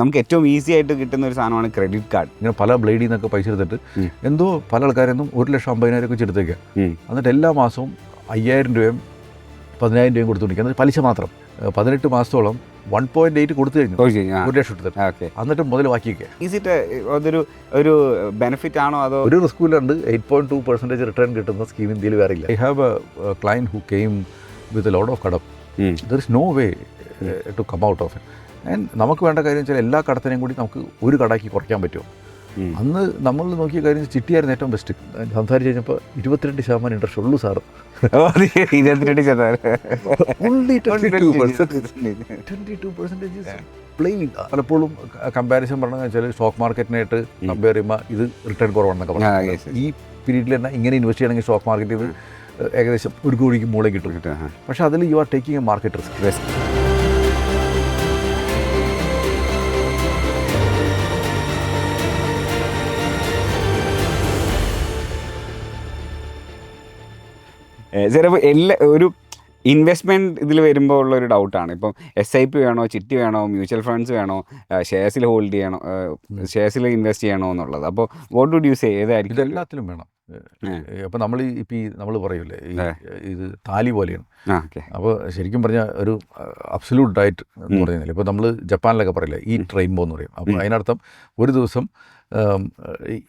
നമുക്ക് ഏറ്റവും ഈസി ആയിട്ട് കിട്ടുന്ന ഒരു സാധനമാണ് ക്രെഡിറ്റ് കാർഡ്. ഇങ്ങനെ പല ബ്ലേഡിൽ നിന്നൊക്കെ പൈസ എടുത്തിട്ട് എന്തോ പല ആൾക്കാരൊന്നും 1,50,000 ഒക്കെ വെച്ചെടുത്തേക്കാം. എന്നിട്ട് എല്ലാ മാസവും 5,000 രൂപയും 10,000 രൂപയും കൊടുത്തുകൊണ്ടിരിക്കുക. എന്നിട്ട് പലിശ മാത്രം 18 മാസത്തോളം 1.8 കൊടുത്തു കഴിഞ്ഞു, 1,00,000 എടുത്തിട്ട്. എന്നിട്ട് മുതൽ ബാക്കിയൊക്കെ ഈസിട്ട് ഒരു ബെനിഫിറ്റ് ആണോ അതോ ഒരു റിസ്കൂലുണ്ട്. 8.2% റിട്ടേൺ കിട്ടുന്ന സ്കീം ഇന്ത്യയിൽ വേറെ ഇല്ല. I have a client who came with a lot of കടം. There is no way to come out of it. And നമുക്ക് വേണ്ട കാര്യം വെച്ചാൽ എല്ലാ കടത്തിനെയും കൂടി നമുക്ക് ഒരു കടാക്കി കുറയ്ക്കാൻ പറ്റുമോ. അന്ന് നമ്മൾ നോക്കിയ കാര്യം ചിട്ടിയായിരുന്നു ഏറ്റവും ബെസ്റ്റ്. സംസാരിച്ച് കഴിഞ്ഞപ്പോൾ 22% ഇൻട്രസ്റ്റ് ഉള്ളൂ സാറ്. 22% പലപ്പോഴും കമ്പാരിസൺ പറഞ്ഞതെന്ന് വെച്ചാൽ സ്റ്റോക്ക് മാർക്കറ്റിനായിട്ട് കമ്പയർ ചെയ്യുമ്പോൾ ഇത് റിട്ടേൺ കുറവാണെന്നൊക്കെ പറഞ്ഞു. ഈ പീരീഡിൽ തന്നെ ഇങ്ങനെ ഇൻവെസ്റ്റ് ചെയ്യണമെങ്കിൽ സ്റ്റോക്ക് മാർക്കറ്റിൽ ഇത് ഏകദേശം 1 കോടിക്ക് മുകളിൽ കിട്ടും. പക്ഷേ അതിൽ U are taking A market risk. ചിലപ്പോൾ ഒരു ഇൻവെസ്റ്റ്മെൻറ്റ് ഇതിൽ വരുമ്പോൾ ഉള്ളൊരു ഡൗട്ടാണ്. ഇപ്പം SIP വേണോ, ചിട്ടി വേണോ, മ്യൂച്വൽ ഫണ്ട്സ് വേണോ, ഷെയർസിൽ ഹോൾഡ് ചെയ്യണോ, ഷെയർസിൽ ഇൻവെസ്റ്റ് ചെയ്യണോ എന്നുള്ളത്. അപ്പോൾ വാട്ട് വുഡ് യു സേ ഏതായിരിക്കും? ഇതെല്ലാത്തിലും വേണം. അപ്പോൾ നമ്മൾ പറയൂലേ ഇത് താലി പോലെയാണ്. അപ്പോൾ ശരിക്കും പറഞ്ഞാൽ ഒരു അബ്സല്യൂട്ട് ഡയറ്റ് എന്ന് പറയുന്നില്ല. ഇപ്പോൾ നമ്മൾ ജപ്പാനിലൊക്കെ പറയില്ലേ ഈറ്റ് റെയിൻബോ എന്ന് പറയും. അപ്പോൾ അതിനർത്ഥം ഒരു ദിവസം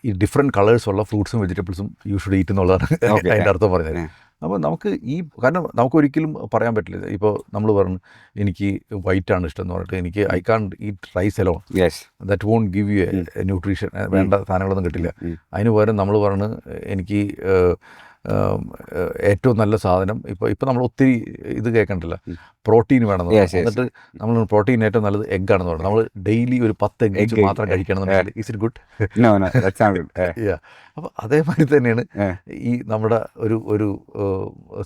ഈ ഡിഫറെൻറ്റ് കളേഴ്സുള്ള ഫ്രൂട്ട്സും വെജിറ്റബിൾസും യു ഷുഡ് ഈറ്റ് എന്നുള്ളതാണ് അതിൻ്റെ അർത്ഥം പറഞ്ഞത്. അപ്പോൾ നമുക്ക് കാരണം നമുക്കൊരിക്കലും പറയാൻ പറ്റില്ല. ഇപ്പോൾ നമ്മൾ പറഞ്ഞു എനിക്ക് വൈറ്റാണ് ഇഷ്ടം എന്ന് പറഞ്ഞിട്ട് എനിക്ക് I can't eat rice alone, that won't give you a nutrition, വേണ്ട സാധനങ്ങളൊന്നും കിട്ടില്ല. അതിന് പകരം നമ്മൾ പറഞ്ഞ് എനിക്ക് ഏറ്റവും നല്ല സാധനം ഇപ്പോൾ നമ്മൾ ഒത്തിരി ഇത് കേൾക്കണ്ടല്ലോ, പ്രോട്ടീൻ വേണമെന്ന്. എന്നിട്ട് നമ്മൾ പ്രോട്ടീൻ ഏറ്റവും നല്ലത് എഗ്ഗാണെന്ന് പറഞ്ഞു. നമ്മൾ ഡെയിലി ഒരു 10 എഗ്ഗ് മാത്രം കഴിക്കണം. Is it good? അപ്പോൾ അതേമാതിരി തന്നെയാണ് ഈ നമ്മുടെ ഒരു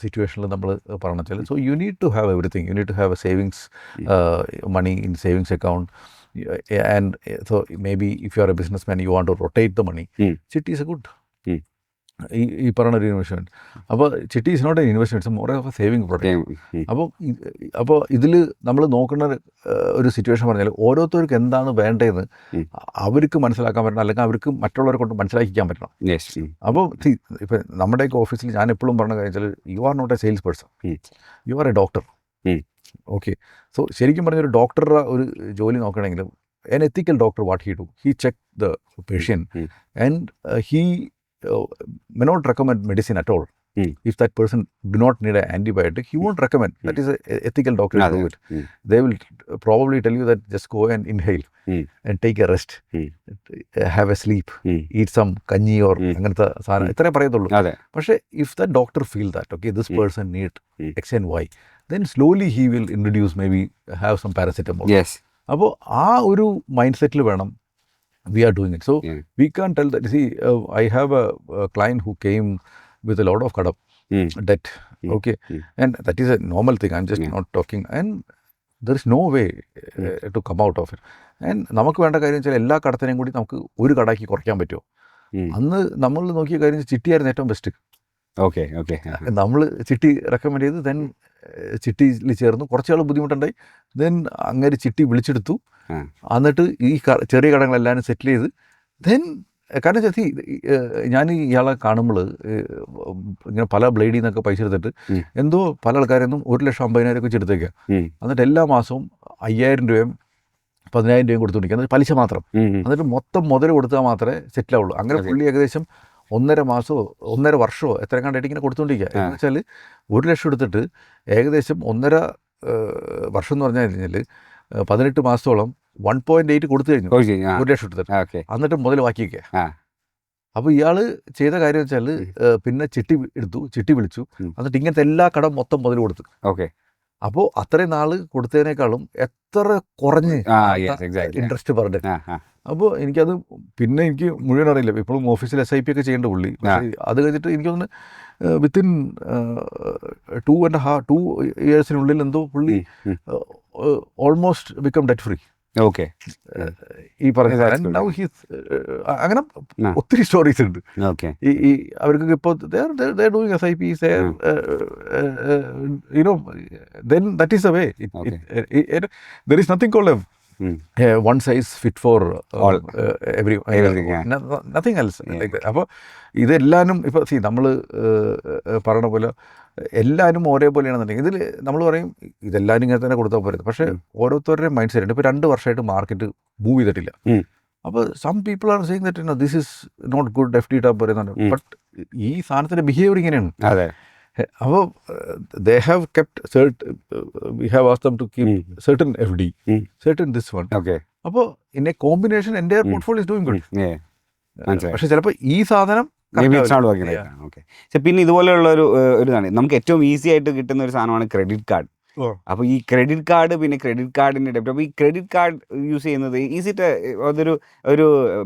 സിറ്റുവേഷനിൽ നമ്മൾ പറഞ്ഞു വെച്ചാൽ. So you need to have everything. You need to have a savings money in savings account. And so maybe if you are a businessman, you want to rotate the money. Chitti is a good. ഈ പറഞ്ഞ ഒരു investment. അപ്പോൾ chitty is not an investment, more of a saving product. അപ്പോൾ ഇതിൽ നമ്മൾ നോക്കുന്ന ഒരു situation പറഞ്ഞാൽ ഓരോരുത്തർക്ക് എന്താണ് വേണ്ടതെന്ന് അവർക്ക് മനസ്സിലാക്കാൻ പറ്റണം, അല്ലെങ്കിൽ അവർക്ക് മറ്റുള്ളവരെ കൊണ്ട് മനസ്സിലാക്കിക്കാൻ പറ്റണം. അപ്പോൾ ഇപ്പം നമ്മുടെയൊക്കെ ഓഫീസിൽ ഞാൻ എപ്പോഴും പറഞ്ഞ കാര്യം വെച്ചാൽ you are not a sales person, you are a doctor. Okay, so ശരിക്കും പറഞ്ഞൊരു ഡോക്ടറുടെ ഒരു ജോലി നോക്കണമെങ്കിലും an ethical doctor, what he do, he check the patient and he may not recommend medicine at all. If that person do not need an antibiotic, he won't recommend. That is a ethical doctor to do it. They will probably tell you that just go and inhale and take a rest, have a sleep, eat some kanji or അങ്ങനത്തെ സാധനം ഇത്രേ പറയത്തുള്ളൂ. പക്ഷേ if that doctor feel that okay this person need X and Y, then slowly he will introduce, maybe have some paracetamol. അപ്പോൾ ആ ഒരു mind സെറ്റിൽ വേണം we are doing it. So we can't tell that. See, I have a client who came with a lot of kadam debt. Okay, and that is a normal thing. I'm just not talking. And there is no way to come out of it. And നമുക്ക് വേണ്ട കാര്യം വെച്ചാൽ എല്ലാ കടത്തിനെയും കൂടി നമുക്ക് ഒരു കടാക്കി കുറയ്ക്കാൻ പറ്റുമോ. അന്ന് നമ്മൾ നോക്കിയ കാര്യം ചിട്ടിയായിരുന്നു ഏറ്റവും ബെസ്റ്റ്. നമ്മൾ ചിട്ടി റെക്കമെൻഡ് ചെയ്ത് ദെൻ ചിട്ടിയിൽ ചേർന്നു. കുറച്ചാൾ ബുദ്ധിമുട്ടുണ്ടായി. ദെൻ അങ്ങനെ ചിട്ടി വിളിച്ചെടുത്തു. എന്നിട്ട് ഈ ചെറിയ കടങ്ങളെല്ലാവരും സെറ്റിൽ ചെയ്ത് ദെൻ കാരണം വെച്ചാൽ ഞാൻ ഇയാളെ കാണുമ്പോൾ ഇങ്ങനെ പല ബ്ലേഡിൽ നിന്നൊക്കെ പൈസ എടുത്തിട്ട് എന്തോ പല ആൾക്കാരൊന്നും 1,50,000 ഒക്കെ വെച്ചെടുത്തേക്കാം. എന്നിട്ട് എല്ലാ മാസവും 5,000 രൂപയും 10,000 രൂപയും കൊടുത്തുകൊണ്ടിരിക്കുക. എന്നിട്ട് പലിശ മാത്രം. എന്നിട്ട് മൊത്തം മുതൽ കൊടുത്താൽ മാത്രമേ സെറ്റിലാവുള്ളൂ. അങ്ങനെ പുള്ളി ഏകദേശം 1.5 മാസമോ 1.5 വർഷമോ എത്ര കണ്ടായിട്ട് ഇങ്ങനെ കൊടുത്തുകൊണ്ടിരിക്കുക. എന്ന് വെച്ചാൽ 1,00,000 എടുത്തിട്ട് ഏകദേശം 1.5 വർഷം എന്ന് പറഞ്ഞു കഴിഞ്ഞാൽ 18 മാസത്തോളം 1.8 കൊടുത്തു കഴിഞ്ഞു, 1,00,000 എടുത്തിട്ട്. എന്നിട്ട് മുതൽ ബാക്കിയൊക്കെ. അപ്പോൾ ഇയാൾ ചെയ്ത കാര്യം വെച്ചാൽ പിന്നെ ചിട്ടി എടുത്തു, ചിട്ടി വിളിച്ചു, എന്നിട്ട് ഇങ്ങനത്തെ എല്ലാ കടം മൊത്തം മുതൽ കൊടുത്തു. അപ്പോൾ അത്രയും നാൾ കൊടുത്തതിനേക്കാളും എത്ര കുറഞ്ഞ് ഇൻട്രസ്റ്റ് പെർ ഡേ. അപ്പോൾ എനിക്കത് പിന്നെ എനിക്ക് മുഴുവൻ അറിയില്ല. ഇപ്പോഴും ഓഫീസിൽ SIP ഒക്കെ ചെയ്യേണ്ട പുള്ളി. അത് കഴിഞ്ഞിട്ട് എനിക്ക് തോന്നുന്നു വിത്തിൻ 2 ഇയേഴ്സിനുള്ളിൽ എന്തോ പുള്ളി ഓൾമോസ്റ്റ് ബിക്കം ഡെറ്റ് ഫ്രീ. ഈ പറഞ്ഞ അങ്ങനെ ഒത്തിരി സ്റ്റോറീസ് ഉണ്ട്. ഈ അവർക്കൊക്കെ ഇപ്പോൾ doing SIPs, then that is the way. There is nothing called one size fit for All. Every Everything, yeah. Nothing else like that. അപ്പോൾ ഇതെല്ലാനും ഇപ്പോൾ നമ്മൾ പറയണ പോലെ എല്ലാവരും ഒരേപോലെയാണെന്നുണ്ടെങ്കിൽ ഇതിൽ നമ്മൾ പറയും ഇതെല്ലാവരും ഇങ്ങനെ തന്നെ കൊടുത്താൽ പോരുത്. പക്ഷേ ഓരോരുത്തരുടെയും മൈൻഡ് സെറ്റ് ഉണ്ട്. ഇപ്പോൾ 2 വർഷമായിട്ട് മാർക്കറ്റ് മൂവ് ചെയ്തിട്ടില്ല. അപ്പോൾ some people are saying that this is not good, F D ഇട്ടാൽ പറയുന്നുണ്ട്. ബട്ട് ഈ സാധനത്തിൻ്റെ ബിഹേവിയർ ഇങ്ങനെയാണ്. അതെ. അപ്പോൾ they have kept we have asked them to keep certain F D, certain this one. Okay. അപ്പോൾ ഇൻ എ കോമ്പിനേഷൻ എൻ്റെ portfolio is doing good. മനസ്സിലായി. പക്ഷേ ചിലപ്പോൾ ഈ സാധനം പക്ഷെ പിന്നെ ഇതുപോലെയുള്ള ഒരു ഇതാണ് നമുക്ക് ഏറ്റവും ഈസി ആയിട്ട് കിട്ടുന്ന ഒരു സാധനമാണ് ക്രെഡിറ്റ് കാർഡ്. അപ്പോൾ ഈ ക്രെഡിറ്റ് കാർഡ്, പിന്നെ ക്രെഡിറ്റ് കാർഡിൻ്റെ ഡെബിറ്റ്, അപ്പോൾ ഈ ക്രെഡിറ്റ് കാർഡ് യൂസ് ചെയ്യുന്നത് ഈസ് ഇറ്റ് ഒരു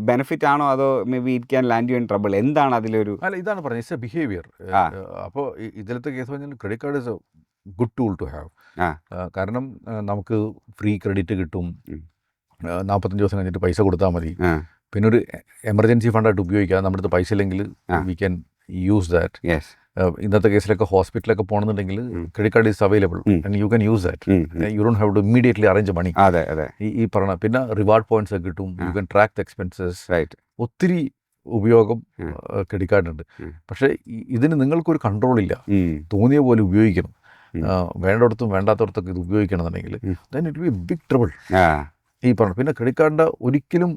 ബെനിഫിറ്റ് ആണോ, അതോ may be it can land you in trouble? എന്താണ് അതിലൊരു? അല്ല, ഇതാണ് പറഞ്ഞത്, ഇറ്റ്സ് എ ബിഹേവിയർ. അപ്പോൾ ഇതിലത്തെ കേസ് പറഞ്ഞാൽ credit card is a good tool to have. കാരണം നമുക്ക് ഫ്രീ ക്രെഡിറ്റ് കിട്ടും, 45 ദിവസം കഴിഞ്ഞിട്ട് പൈസ കൊടുത്താൽ മതി. പിന്നെ ഒരു എമർജൻസി ഫണ്ടായിട്ട് ഉപയോഗിക്കാം. നമ്മുടെ അടുത്ത് പൈസ ഇല്ലെങ്കിൽ വി ക്യാൻ യൂസ് ദാറ്റ്. ഇന്നത്തെ കേസിലൊക്കെ ഹോസ്പിറ്റലൊക്കെ പോകണമെന്നുണ്ടെങ്കിൽ credit card is available and you can use that. You don't have to immediately arrange money. അതെ അതെ. ഈ പറഞ്ഞ പിന്നെ റിവാർഡ് പോയിന്റ്സ് ഒക്കെ കിട്ടും. You can track the expenses. Right. ഒത്തിരി ഉപയോഗം ക്രെഡിറ്റ് കാർഡുണ്ട്. പക്ഷേ ഇതിന് നിങ്ങൾക്കൊരു കൺട്രോളില്ല. തോന്നിയ പോലെ ഉപയോഗിക്കണം. വേണ്ടിടത്തും വേണ്ടാത്തടത്തൊക്കെ ഇത് ഉപയോഗിക്കണമെന്നുണ്ടെങ്കിൽ then it be big trouble. ഈ പറഞ്ഞു. പിന്നെ ക്രെഡിറ്റ് കാർഡിൻ്റെ ഒരിക്കലും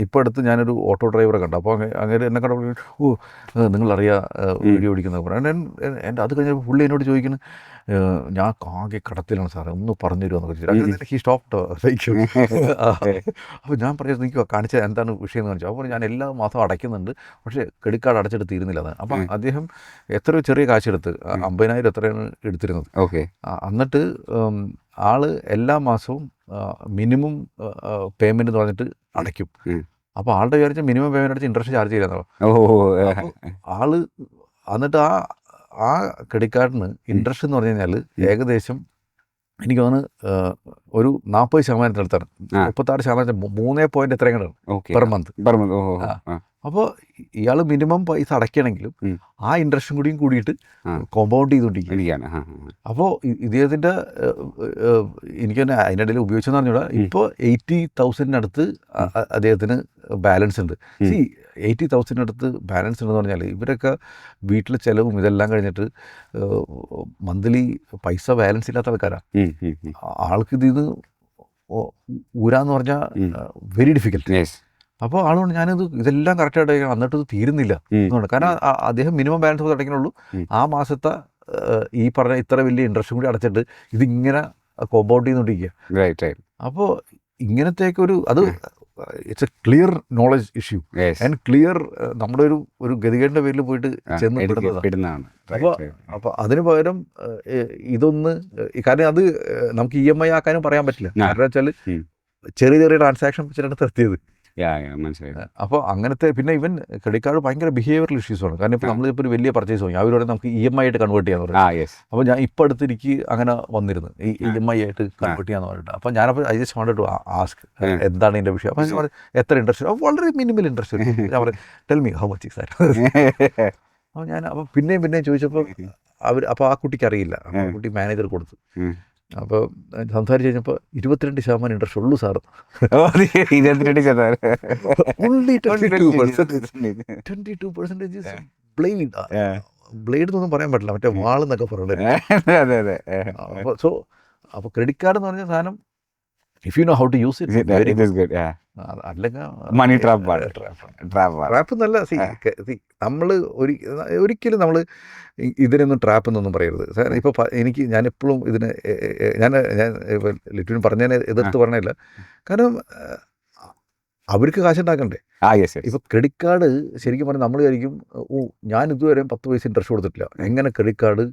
ഇപ്പോൾ അടുത്ത് ഞാനൊരു ഓട്ടോ ഡ്രൈവറെ കണ്ടു. അപ്പോൾ അങ്ങനെ എന്നെ കണ്ടപ്പോൾ നിങ്ങളറിയാം വീഡിയോ ഓടിക്കുന്നത് പറഞ്ഞു. എൻ്റെ അത് കഴിഞ്ഞപ്പോൾ പുള്ളി എന്നോട് ചോദിക്കുന്നു, ഞാൻ ആകെ കടത്തിലാണ് സാറേ, ഒന്ന് പറഞ്ഞു തരുമോ എന്നൊക്കെ. He stopped like. അപ്പോൾ ഞാൻ പറഞ്ഞത് എനിക്ക് കാണിച്ച എന്താണ് വിഷയം എന്ന് കാണിച്ചു. അപ്പോൾ ഞാൻ എല്ലാ മാസവും അടയ്ക്കുന്നുണ്ട്, പക്ഷേ ക്രെഡിറ്റ് കാർഡ് അടച്ചിട്ട് തീരുന്നില്ല. അത് അപ്പം അദ്ദേഹം എത്രയോ ചെറിയ കാശെടുത്ത് 50,000 എത്രയാണ് എടുത്തിരുന്നത്. ഓക്കെ. എന്നിട്ട് ആള് എല്ലാ മാസവും മിനിമം പേയ്മെന്റ് എന്ന് പറഞ്ഞിട്ട് അടയ്ക്കും. അപ്പോൾ ആളുടെ വിചാരിച്ച മിനിമം പേയ്മെന്റ് അടിച്ച് ഇൻട്രസ്റ്റ് ചാർജ് ചെയ്യാന്നോ. ആള് എന്നിട്ട് ആ ക്രെഡിറ്റ് കാർഡിന് ഇൻട്രസ്റ്റ് എന്ന് പറഞ്ഞു കഴിഞ്ഞാൽ ഏകദേശം എനിക്ക് തോന്നുന്നു ഒരു 40% 36%, 3 പോയിന്റ് എത്രയാണ് പെർ മന്ത്. അപ്പോൾ ഇയാൾ മിനിമം പൈസ അടയ്ക്കണമെങ്കിലും ആ ഇൻട്രസ്റ്റും കൂടിയിട്ട് കോമ്പൗണ്ട് ചെയ്തുകൊണ്ടിരിക്കുകയാണ്. അപ്പോൾ ഇദ്ദേഹത്തിൻ്റെ എനിക്ക് തന്നെ അതിനിടയിൽ ഉപയോഗിച്ചെന്ന് പറഞ്ഞൂടാ, ഇപ്പോൾ 80,000 അദ്ദേഹത്തിന് ബാലൻസ് ഉണ്ട്. 80,000 ബാലൻസ് ഉണ്ടെന്ന് പറഞ്ഞാൽ ഇവരൊക്കെ വീട്ടിലെ ചിലവും ഇതെല്ലാം കഴിഞ്ഞിട്ട് മന്ത്ലി പൈസ ബാലൻസ് ഇല്ലാത്ത ആൾക്കാരാണ്. ആൾക്ക് ഇതിന്ന് ഊരാന്ന് പറഞ്ഞാൽ വെരി ഡിഫിക്കൽട്ട്. അപ്പോൾ ആളുകൊണ്ട് ഞാനിത് ഇതെല്ലാം കറക്റ്റായിട്ട് അടയ്ക്കണം, എന്നിട്ട് ഇത് തീരുന്നില്ല എന്നുണ്ട്. കാരണം അദ്ദേഹം മിനിമം ബാലൻസ് അടയ്ക്കണുള്ളൂ. ആ മാസത്തെ ഈ പറഞ്ഞ ഇത്ര വലിയ ഇൻട്രസ്റ്റും കൂടി അടച്ചിട്ട് ഇതിങ്ങനെ കോമ്പൗണ്ട് ചെയ്തുകൊണ്ടിരിക്കുക. അപ്പോൾ ഇങ്ങനത്തേക്ക് അത് it's A clear knowledge issue and clear നമ്മുടെ ഒരു ഗതികേടിൻ്റെ പേരിൽ പോയിട്ട് ചെന്ന്. അപ്പോൾ അതിന് പകരം ഇതൊന്ന്, കാരണം അത് നമുക്ക് EMI ആക്കാനും പറയാൻ പറ്റില്ല. കാരണം വെച്ചാൽ ചെറിയ ട്രാൻസാക്ഷൻ വെച്ചിട്ടാണ് നിർത്തിയത്. അപ്പോൾ അങ്ങനത്തെ പിന്നെ ഇവൻ ക്രെഡിറ്റ് കാർഡ് ഭയങ്കര ബിഹേവിയറൽ ഇഷ്യൂസാണ്. കാരണം ഇപ്പോൾ നമ്മളിപ്പോൾ ഒരു വലിയ പർച്ചേസ് വാങ്ങി അവരോട് നമുക്ക് EMI ആയിട്ട് കൺവേർട്ട് ചെയ്യാന്ന് പറയും. അപ്പോൾ ഞാൻ ഇപ്പോൾ അടുത്ത് എനിക്ക് അങ്ങനെ വന്നിരുന്നു ഈ EMI ആയിട്ട് കൺവേർട്ട് ചെയ്യാന്ന് പറഞ്ഞിട്ട്. അപ്പോൾ ഞാനപ്പോൾ I just wanted to ask എന്താണ് ഇതിൻ്റെ വിഷയം. അപ്പോൾ ഞാൻ എത്ര ഇൻട്രസ്റ്റ്? വളരെ മിനിമൽ ഇൻട്രസ്റ്റ്. ഞാൻ പറയും tell me how much is that. അപ്പോൾ ഞാൻ പിന്നെയും ചോദിച്ചപ്പോൾ അപ്പോൾ ആ കുട്ടിക്ക് അറിയില്ല. അപ്പോൾ ആ കുട്ടി മാനേജർ കൊടുത്തു. അപ്പോൾ സംസാരിച്ച് കഴിഞ്ഞപ്പോൾ 22% ഇൻട്രസ്റ്റ് ഉള്ളൂ സാർ. 22% ബ്ലേഡ് എന്നൊന്നും പറയാൻ പറ്റില്ല, മറ്റേ വാളെന്നൊക്കെ പറയുന്നത്. അപ്പോൾ ക്രെഡിറ്റ് കാർഡ് എന്ന് പറഞ്ഞ സാധനം if you know how to use it അല്ലെങ്കിൽ മണി ട്രാപ്പ് നല്ല. നമ്മൾ ഒരിക്കലും നമ്മൾ ഇതിനൊന്നും ട്രാപ്പ് എന്നൊന്നും പറയരുത്. ഇപ്പോൾ ഞാനെപ്പോഴും ഇതിന് ഞാൻ ഇപ്പോൾ ലിറ്റുവിൻ പറഞ്ഞതിനെ എതിർത്ത് പറഞ്ഞില്ല. കാരണം അവർക്ക് കാശുണ്ടാക്കണ്ടേ. ഇപ്പോൾ ക്രെഡിറ്റ് കാർഡ് ശരിക്കും പറഞ്ഞാൽ നമ്മൾ വിചാരിക്കും ഞാൻ ഇതുവരെ 10 പൈസ ഇൻട്രസ്റ്റ് കൊടുത്തിട്ടില്ല, എങ്ങനെ ക്രെഡിറ്റ് കാർഡ്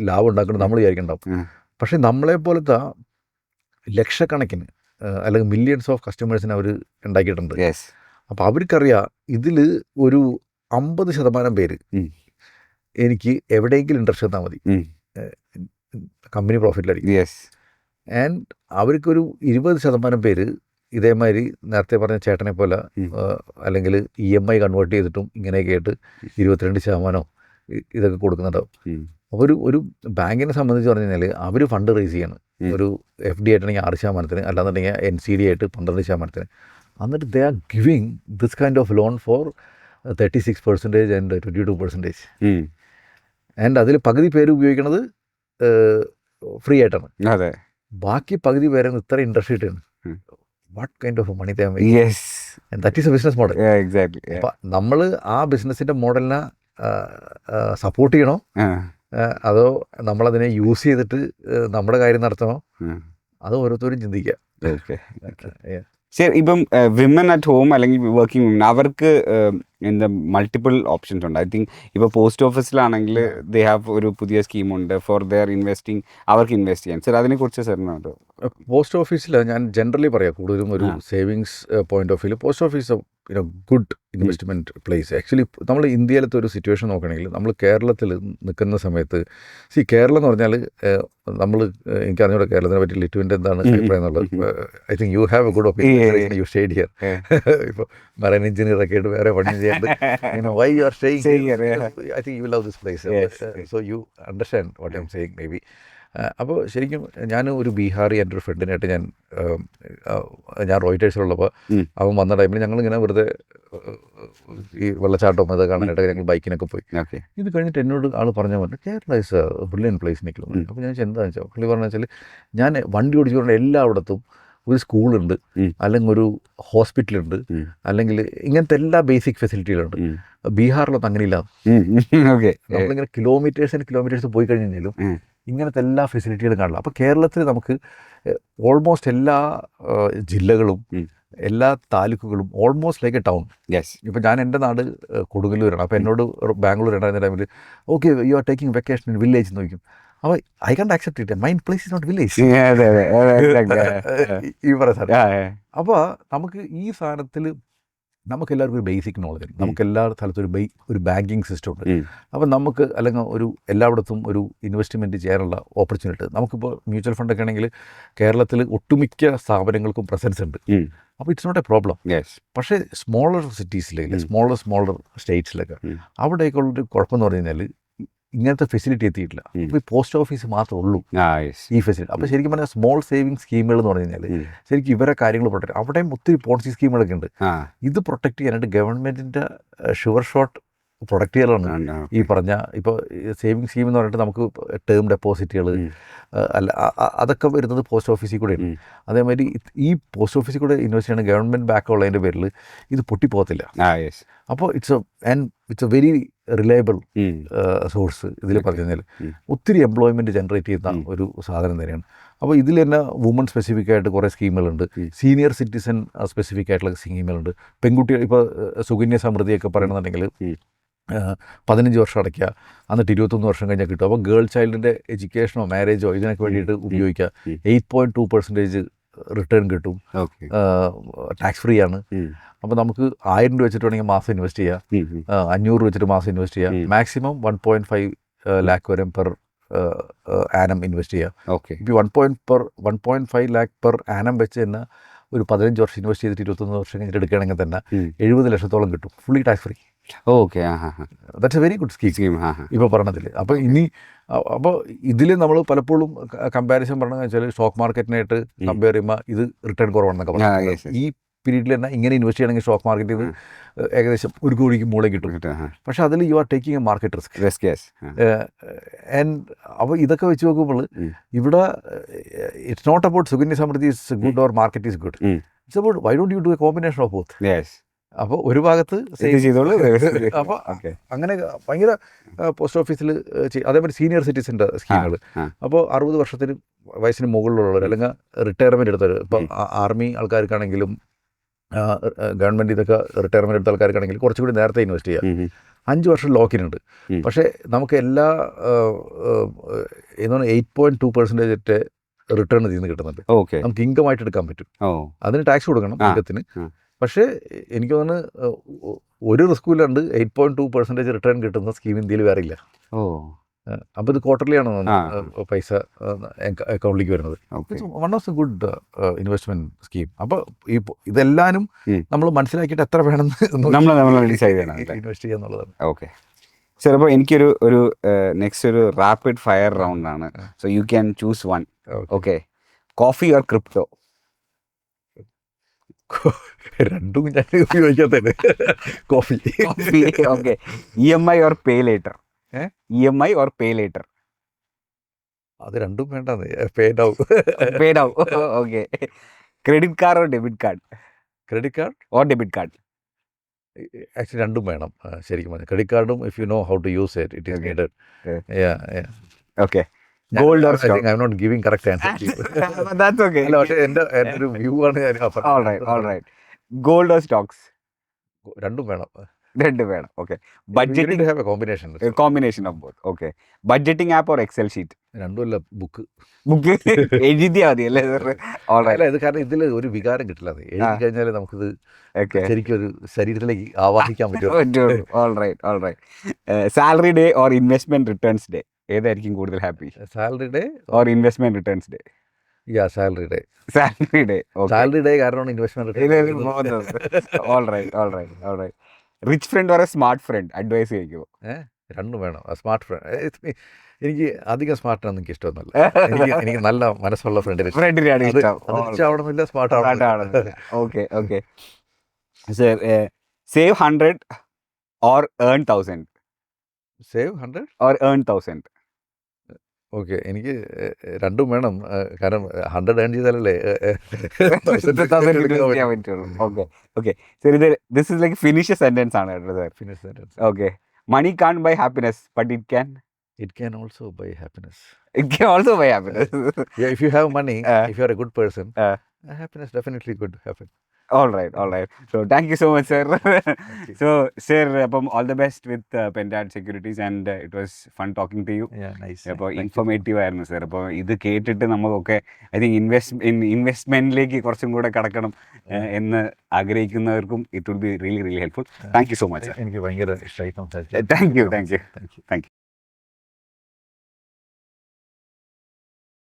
ലാഭം ഉണ്ടാക്കണം നമ്മൾ വിചാരിക്കണ്ടാവും. പക്ഷേ നമ്മളെപ്പോലത്തെ ലക്ഷക്കണക്കിന് അല്ലെങ്കിൽ മില്യൺസ് ഓഫ് കസ്റ്റമേഴ്സിനെ അവർ ഉണ്ടാക്കിയിട്ടുണ്ട്. അപ്പോൾ അവർക്കറിയാം ഇതിൽ ഒരു 50% പേര് എനിക്ക് എവിടെയെങ്കിലും ഇൻട്രസ്റ്റ് തന്നാൽ മതി, കമ്പനി പ്രോഫിറ്റിലായിരിക്കും. ആൻഡ് അവർക്കൊരു 20% പേര് ഇതേമാതിരി നേരത്തെ പറഞ്ഞ ചേട്ടനെ പോലെ അല്ലെങ്കിൽ EMI കൺവേർട്ട് ചെയ്തിട്ടും ഇങ്ങനെയൊക്കെ ആയിട്ട് 22% ഇതൊക്കെ കൊടുക്കുന്നുണ്ടാവും. ഒരു ബാങ്കിനെ സംബന്ധിച്ച് പറഞ്ഞു കഴിഞ്ഞാൽ അവർ ഫണ്ട് റേസ് ചെയ്യാണ്. ഒരു FD ആയിട്ടാണെങ്കിൽ 6%, അല്ലാന്നുണ്ടെങ്കിൽ NCD ആയിട്ട് 12%. എന്നിട്ട് they are giving this kind of loan for 36% and 22%. And അതിൽ പകുതി പേര് ഉപയോഗിക്കുന്നത് ഫ്രീ ആയിട്ടാണ്. അതെ, ബാക്കി പകുതി പേരെ ഇത്ര ഇൻട്രസ്റ്റ് ഇട്ടാണ്. What kind of money they are making? Yes, that is a business model. Exactly. അപ്പം നമ്മൾ ആ ബിസിനസ്സിൻ്റെ മോഡലിനെ സപ്പോർട്ട് ചെയ്യണോ, അതോ നമ്മളതിനെ യൂസ് ചെയ്തിട്ട് നമ്മുടെ കാര്യം നടത്തണോ, അത് ഓരോരുത്തരും ചിന്തിക്കുക. ഓക്കെ, ശരി. ഇപ്പം വിമൻ അറ്റ് ഹോം അല്ലെങ്കിൽ വർക്കിംഗ് വിമൻ, അവർക്ക് എന്താ മൾട്ടിപ്പിൾ ഓപ്ഷൻസ് ഉണ്ട്. ഐ തിങ്ക് ഇപ്പോൾ പോസ്റ്റ് ഓഫീസിലാണെങ്കിൽ ദേ ഹാവ് ഒരു പുതിയ സ്കീമുണ്ട് ഫോർ ദെയർ ഇൻവെസ്റ്റിംഗ്, അവർക്ക് ഇൻവെസ്റ്റ് ചെയ്യാൻ. സാർ അതിനെക്കുറിച്ച് സാറിനുണ്ട്? പോസ്റ്റ് ഓഫീസിൽ ഞാൻ ജനറലി പറയാം, കൂടുതലും ഒരു savings point of view post office good investment place. Actually നമ്മൾ ഇന്ത്യയിലത്തെ ഒരു സിറ്റുവേഷൻ നോക്കുകയാണെങ്കിൽ, നമ്മൾ കേരളത്തിൽ നിൽക്കുന്ന സമയത്ത്, കേരളം എന്ന് പറഞ്ഞാൽ നമ്മൾ, എനിക്ക് അറിഞ്ഞൂടെ കേരളത്തിനെ പറ്റി ലിറ്റുവിൻ്റെ എന്താണ് അഭിപ്രായം എന്നുള്ളത്. I think you have a good opinion, you stayed here. ഇപ്പോൾ മറൈൻ എഞ്ചിനീയർ ഒക്കെ ആയിട്ട് വേറെ പണി ചെയ്യാണ്ട്, why you are staying here? I think you love this place, so you understand what I am saying maybe. അപ്പോൾ ശരിക്കും ഞാൻ ഒരു ബീഹാറി എൻ്റെ ഒരു ഫ്രണ്ടിനായിട്ട് ഞാൻ റോയിറ്റേഴ്സിലുള്ളപ്പോൾ അവൻ വന്ന ടൈമിൽ ഞങ്ങളിങ്ങനെ വെറുതെ ഈ വെള്ളച്ചാട്ടം അത് കാണാനായിട്ട് ഞങ്ങൾ ബൈക്കിനൊക്കെ പോയി. ഇത് കഴിഞ്ഞിട്ട് എന്നോട് ആൾ പറഞ്ഞ പോലെ Kerala is A brilliant place നിൽക്കുന്നു. അപ്പോൾ ഞാൻ എന്താണെന്ന് വെച്ചാൽ പുള്ളി പറഞ്ഞ വെച്ചാൽ, ഞാൻ വണ്ടി ഓടിച്ചുകൊണ്ട് എല്ലായിടത്തും ഒരു സ്കൂളുണ്ട്, അല്ലെങ്കിൽ ഒരു ഹോസ്പിറ്റലുണ്ട്, അല്ലെങ്കിൽ ഇങ്ങനത്തെ എല്ലാ ബേസിക് ഫെസിലിറ്റികളുണ്ട്. ബീഹാറിലൊന്നും അങ്ങനെ ഇല്ല. നമ്മളിങ്ങനെ കിലോമീറ്റേഴ്സ് പോയി കഴിഞ്ഞാലും ഇങ്ങനത്തെ എല്ലാ ഫെസിലിറ്റികളും കാണില്ല. അപ്പോൾ കേരളത്തിൽ നമുക്ക് ഓൾമോസ്റ്റ് എല്ലാ ജില്ലകളും എല്ലാ താലൂക്കുകളും ഓൾമോസ്റ്റ് ലൈക്ക് എ ടൗൺ. ഇപ്പോൾ ഞാൻ എൻ്റെ നാട് കൊടുങ്ങല്ലൂരാണ്. അപ്പോൾ എന്നോട് ബാംഗ്ലൂർ ഉണ്ടായിരുന്ന ടൈമിൽ, okay you are taking vacation in village എന്ന് ചോദിക്കും. അപ്പോൾ I can't accept it, my place is not village ഈ പറയുന്ന സാധനം. അപ്പോൾ നമുക്ക് ഈ സാധനത്തിൽ നമുക്കെല്ലാവർക്കും ഒരു ബേസിക് നോളജ് ഉണ്ട്. നമുക്ക് എല്ലാ സ്ഥലത്തും ഒരു ബാങ്കിങ് സിസ്റ്റം ഉണ്ട്. അപ്പം നമുക്ക് അല്ലെങ്കിൽ ഒരു എല്ലായിടത്തും ഒരു ഇൻവെസ്റ്റ്മെൻറ്റ് ചെയ്യാനുള്ള ഓപ്പർച്യൂണിറ്റി. നമുക്കിപ്പോൾ മ്യൂച്വൽ ഫണ്ടൊക്കെ ആണെങ്കിൽ കേരളത്തിൽ ഒട്ടുമിക്ക സ്ഥാപനങ്ങൾക്കും പ്രസൻസ് ഉണ്ട്. അപ്പോൾ ഇറ്റ്സ് നോട്ട് എ പ്രോബ്ലം. പക്ഷേ സ്മോളർ സിറ്റീസിലേക്ക്, സ്മോളർ സ്റ്റേറ്റ്സിലൊക്കെ അവിടേക്കുള്ളൊരു കുഴപ്പമെന്ന് പറഞ്ഞു കഴിഞ്ഞാൽ ഇങ്ങനത്തെ ഫെസിലിറ്റി എത്തിയിട്ടില്ല. അപ്പോൾ ഈ പോസ്റ്റ് ഓഫീസ് മാത്രമേ ഉള്ളൂ ഈ ഫെസിലിറ്റി. അപ്പോൾ ശരിക്കും പറഞ്ഞാൽ സ്മോൾ സേവിങ് സ്കീമുകൾ എന്ന് പറഞ്ഞു കഴിഞ്ഞാൽ ശരിക്കും ഇവരെ കാര്യങ്ങൾ പ്രൊട്ടക്ട്, അവിടെയും ഒത്തിരി പോളിസി സ്കീമുകളൊക്കെ ഉണ്ട്. ഇത് പ്രൊട്ടക്ട് ചെയ്യാനായിട്ട് ഗവൺമെൻറ്റിൻ്റെ ഷുവർ ഷോട്ട് പ്രൊഡക്റ്റുകളാണ് ഈ പറഞ്ഞ. ഇപ്പോൾ സേവിങ് സ്കീം എന്ന് പറഞ്ഞിട്ട് നമുക്ക് ടേം ഡെപ്പോസിറ്റുകൾ അല്ല, അതൊക്കെ വരുന്നത് പോസ്റ്റ് ഓഫീസിൽ കൂടെയാണ്. അതേമാതിരി ഈ പോസ്റ്റ് ഓഫീസിൽ കൂടെ ഇൻവെസ്റ്റ് ചെയ്യണം ഗവൺമെൻറ് ബാക്ക് ഉള്ളതിൻ്റെ പേരിൽ ഇത് പൊട്ടിപ്പോകത്തില്ല. അപ്പോൾ it's A very reliable source. ഇതിൽ പറഞ്ഞു കഴിഞ്ഞാൽ ഒത്തിരി എംപ്ലോയ്മെൻറ്റ് ജനറേറ്റ് ചെയ്യുന്ന ഒരു സാധനം തന്നെയാണ്. അപ്പോൾ ഇതിൽ തന്നെ വുമൺ സ്പെസിഫിക് ആയിട്ട് കുറേ സ്കീമുകളുണ്ട്, സീനിയർ സിറ്റിസൺ സ്പെസിഫിക് ആയിട്ടുള്ള സ്കീമുകളുണ്ട്. പെൺകുട്ടികൾ ഇപ്പോൾ സുകന്യ സമൃദ്ധിയൊക്കെ പറയണമെന്നുണ്ടെങ്കിൽ 15 വർഷം അടയ്ക്കുക, എന്നിട്ട് 21 വർഷം കഴിഞ്ഞാൽ കിട്ടും. അപ്പോൾ ഗേൾ ചൈൽഡിൻ്റെ എഡ്യൂക്കേഷനോ മാരേജോ ഇതിനൊക്കെ വേണ്ടിയിട്ട് ഉപയോഗിക്കുക. 8.2% റിട്ടേൺ കിട്ടും, ടാക്സ് ഫ്രീ ആണ്. അപ്പോൾ നമുക്ക് 1000 രൂപ വെച്ചിട്ട് വേണമെങ്കിൽ മാസം ഇൻവെസ്റ്റ് ചെയ്യാം, 500 രൂപ വെച്ചിട്ട് മാസം ഇൻവെസ്റ്റ് ചെയ്യാം. മാക്സിമം 1.5 lakh വരെ പെർ ആനം ഇൻവെസ്റ്റ് ചെയ്യാം. ഇപ്പോൾ 1.5 lakh പെർ ആനം വെച്ച് തന്നെ ഒരു 15 വർഷം ഇൻവെസ്റ്റ് ചെയ്തിട്ട് 21 വർഷം കഴിഞ്ഞിട്ട് എടുക്കുകയാണെങ്കിൽ തന്നെ 70 ലക്ഷത്തോളം കിട്ടും, fully tax free. That's A very good scheme ഇപ്പോൾ പറഞ്ഞതിൽ. അപ്പോൾ ഇതിൽ നമ്മൾ പലപ്പോഴും കമ്പാരിസൺ പറഞ്ഞതെന്ന് വെച്ചാൽ സ്റ്റോക്ക് മാർക്കറ്റിനായിട്ട് കമ്പയർ ചെയ്യുമ്പോൾ ഇത് റിട്ടേൺ കുറവാണെന്നൊക്കെ പറഞ്ഞു. ഈ പീരീഡിൽ തന്നെ ഇങ്ങനെ ഇൻവെസ്റ്റ് ചെയ്യണമെങ്കിൽ സ്റ്റോക്ക് മാർക്കറ്റിൽ ഇത് ഏകദേശം 1 കോടിക്ക് മുകളിൽ കിട്ടും. പക്ഷേ അതിൽ U are taking A market risk. And അപ്പോൾ ഇതൊക്കെ വെച്ച് നോക്കുമ്പോൾ ഇവിടെ it's not about Sukanya Samriddhi is good or market is good. It's about why don't you do A combination of both. അപ്പോൾ ഒരു ഭാഗത്ത് അപ്പോൾ അങ്ങനെ ഭയങ്കര പോസ്റ്റ് ഓഫീസിൽ അതേപോലെ സീനിയർ സിറ്റിസൻ്റെ സ്കീമുകൾ. അപ്പോൾ 60 വയസ്സിന് മുകളിലുള്ളവർ അല്ലെങ്കിൽ റിട്ടയർമെൻറ്റ് എടുത്തവർ, ഇപ്പോൾ ആർമി ആൾക്കാർക്കാണെങ്കിലും ഗവൺമെൻറ് ഇതൊക്കെ റിട്ടയർമെൻറ്റ് എടുത്ത ആൾക്കാർക്കാണെങ്കിലും കുറച്ചുകൂടി നേരത്തെ ഇൻവെസ്റ്റ് ചെയ്യാം. 5 വർഷം ലോക്കിനുണ്ട്. പക്ഷേ നമുക്ക് എല്ലാ എന്താണ് 8.2% റിട്ടേൺ ഇതിൽ നിന്ന് കിട്ടുന്നുണ്ട്. നമുക്ക് ഇൻകമായിട്ട് എടുക്കാൻ പറ്റും. അതിന് ടാക്സ് കൊടുക്കണം ഇൻകത്തിന്. പക്ഷേ എനിക്ക് തോന്നുന്നു ഒരു റിസ്ക്കും ഇല്ലാണ്ട് 8.2% റിട്ടേൺ കിട്ടുന്ന സ്കീം ഇന്ത്യയിൽ വേറെ ഇല്ല. അപ്പോൾ ഇത് ക്വാർട്ടർലി ആണ് പൈസ അക്കൗണ്ടിലേക്ക് വരുന്നത്. One of the good investment scheme. അപ്പോൾ ഈ ഇതെല്ലാനും നമ്മൾ മനസ്സിലാക്കിയിട്ട് എത്ര വേണമെന്ന് ഇൻവെസ്റ്റ് ചെയ്യുക എന്നുള്ളതാണ്. ഓക്കെ. സർ അപ്പോൾ എനിക്കൊരു നെക്സ്റ്റ് ഒരു റാപ്പിഡ് ഫയർ റൗണ്ട് ആണ്. So you can choose one. Okay, coffee or crypto? രണ്ടും ഞാൻ ഉപയോഗിക്കാത്തത്. Coffee. Coffee. Okay, EMI or pay later? EMI or pay later? അത് രണ്ടും വേണ്ടെന്ന്, പെയ്ഡ് ആവും. പെയ്ഡ് ആവും. Okay, credit card or debit card? Credit card or debit card? Actually രണ്ടും വേണം ശരിക്കും പറഞ്ഞാൽ. ക്രെഡിറ്റ് കാർഡും if you know how to use it, it is needed. Okay, gold or stock? I am not giving correct answer. That's okay. അല്ല, പക്ഷേ എൻ്റെ ഒരു view ആണ് ഞാൻ ഓൾറൈറ്റ്. Gold or Stokes? രണ്ടും വേണം. രണ്ടും വേണം. Okay, budgeting have a combination. Combination of both. Okay, budgeting app or Excel sheet? രണ്ടുമല്ല, ബുക്ക് എഴുതിയാൽ മതി അല്ലേ? അല്ല, ഇത് കാരണം ഇതിൽ ഒരു വികാരം കിട്ടില്ല. അത് എഴുതി കഴിഞ്ഞാൽ നമുക്കിത് ശരിക്കും ഒരു ശരീരത്തിലേക്ക് ആവാഹിക്കാൻ പറ്റും. Salary day or investment returns day? ഏതായിരിക്കും കൂടുതൽ happy? Salary day or investment returns day? Salary day. Salary day. Salary day കാരണമാണ് investment. Rich friend or a smart friend? Advice കഴിക്കുമോ? രണ്ടും വേണം. സ്മാർട്ട് ഫ്രണ്ട് എനിക്ക് അധികം സ്മാർട്ടാണ് എനിക്ക് ഇഷ്ടമൊന്നുമല്ല. എനിക്ക് നല്ല മനസ്സുള്ള ഫ്രണ്ടിനാണ് ഇഷ്ടം. ആവണമെന്നില്ല, സ്മാർട്ട് ആവണം. Okay sir, save 100 or earn 1000? Save 100 or earn 1000? Okay, എനിക്ക് രണ്ടും വേണം. കാരണം 100 ഏൺ ചെയ്താലല്ലേ okay sir, this is like finish sentence ആണ് കേട്ടോ സർ. Finish sentence. Okay, money can buy happiness but it can also buy happiness. It can also buy happiness. Yeah, if you have money, if you are a good person, happiness definitely could happen. All right. So thank you so much, sir. So sir, all the best with Pentad Securities, and it was fun talking to you. Yeah, nice. അപ്പോൾ informative ആയിരുന്നു sir. അപ്പോൾ ഇത് കേട്ടിട്ട് നമുക്കൊക്കെ I think ഇൻവെസ്റ്റ്മെന്റിലേക്ക് കുറച്ചും കൂടെ കടക്കണം എന്ന് ആഗ്രഹിക്കുന്നവർക്കും it will be really helpful. Thank you so much. എനിക്ക് ഭയങ്കര ഇഷ്ടമായി സംസാരിച്ചു. Thank U.